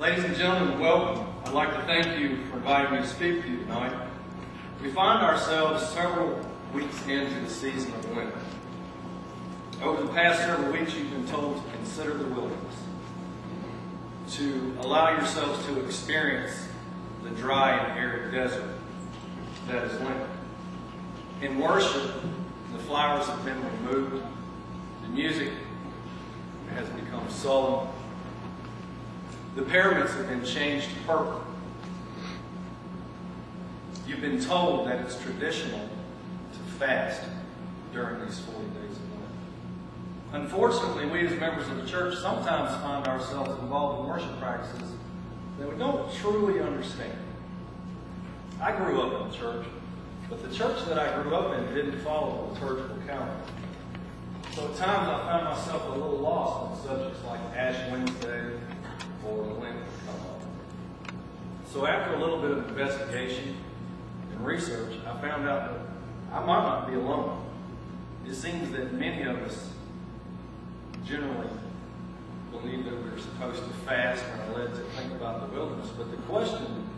Ladies and gentlemen, welcome. I'd like to thank you for inviting me to speak to you tonight. We find ourselves several weeks into the season of Lent. Over the past several weeks, you've been told to consider the wilderness, to allow yourselves to experience the dry and arid desert that is Lent. In worship, the flowers have been removed, the music has become sullen, the pyramids have been changed to purple. You've been told that it's traditional to fast during these 40 days of Lent. Unfortunately, we as members of the church sometimes find ourselves involved in worship practices that we don't truly understand. I grew up in the church, but the church that I grew up in didn't follow the liturgical calendar. So at times I found myself a little lost on subjects like Ash Wednesday or Lent would come up. So after a little bit of investigation and research, I found out that I might not be alone. It seems that many of us generally believe that we're supposed to fast and are led to think about the wilderness. But the question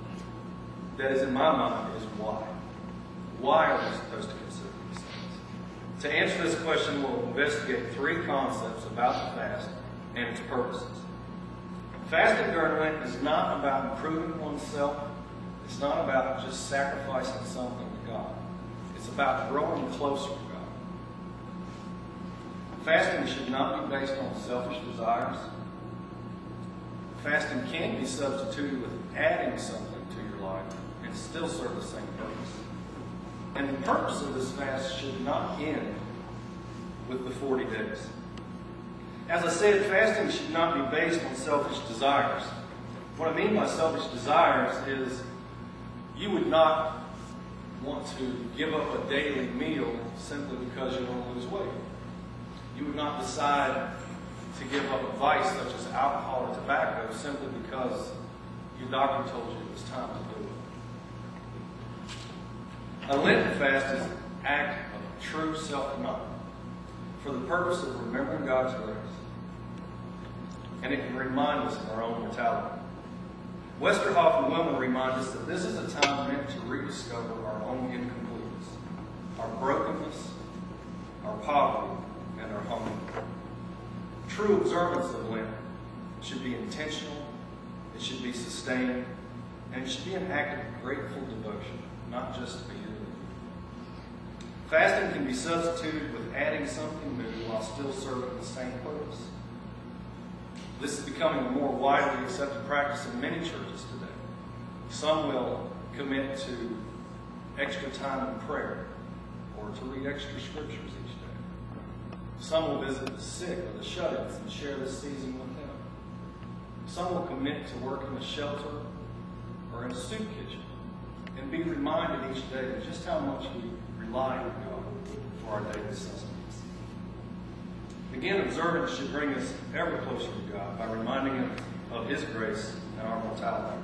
that is in my mind is why? Why are we supposed to consider these things? To answer this question, we'll investigate three concepts about the fast and its purposes. Fasting during Lent is not about improving oneself. It's not about just sacrificing something to God. It's about growing closer to God. Fasting should not be based on selfish desires. Fasting can be substituted with adding something to your life and still serve the same purpose. And the purpose of this fast should not end with the 40 days. As I said, fasting should not be based on selfish desires. What I mean by selfish desires is you would not want to give up a daily meal simply because you want to lose weight. You would not decide to give up a vice such as alcohol or tobacco simply because your doctor told you it was time to do it. A Lenten fast is an act of true self-denial for the purpose of remembering God's grace. And it can remind us of our own mortality. Westerhoff and Wilman remind us that this is a time meant to rediscover our own incompleteness, our brokenness, our poverty, and our hunger. True observance of Lent should be intentional, it should be sustained, and it should be an act of grateful devotion, not just a yearly. Fasting can be substituted with adding something new while still serving the same purpose. This is becoming a more widely accepted practice in many churches today. Some will commit to extra time in prayer or to read extra scriptures each day. Some will visit the sick or the shut-ins and share this season with them. Some will commit to work in a shelter or in a soup kitchen and be reminded each day of just how much we rely on God for our daily sustenance. Again, observance should bring us ever closer to God by reminding us of His grace and our mortality.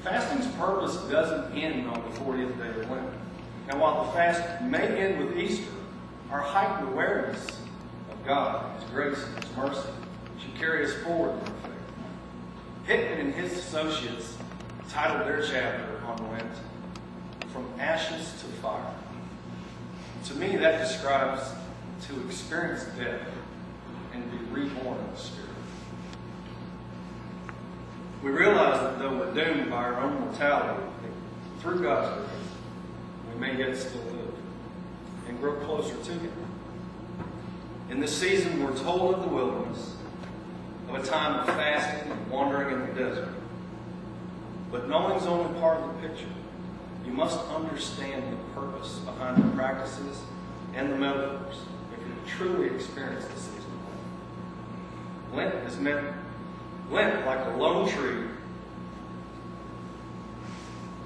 Fasting's purpose doesn't end on the 40th day of Lent. And while the fast may end with Easter, our heightened awareness of God, His grace, and His mercy should carry us forward in our faith. Hickman and his associates titled their chapter on Lent, From Ashes to Fire. To me, that describes to experience death and be reborn in the Spirit. We realize that though we're doomed by our own mortality, through God's grace, we may yet still live and grow closer to Him. In this season, we're told of the wilderness, of a time of fasting and wandering in the desert. But knowing's only part of the picture. You must understand the purpose behind the practices and the metaphors if you truly experience the season of Lent. Lent is meant, like a lone tree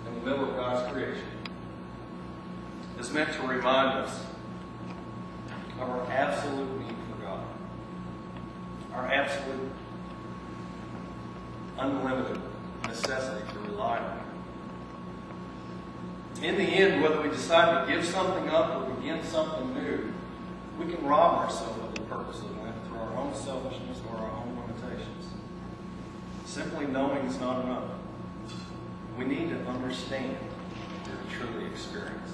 in the middle of God's creation, is meant to remind us of our absolute need for God, our absolute, unlimited necessity to rely on Him. In the end, whether we decide to give something up or begin something new, we can rob ourselves of the purpose of Lent through our own selfishness or our own limitations. Simply knowing is not enough. We need to understand to truly experience.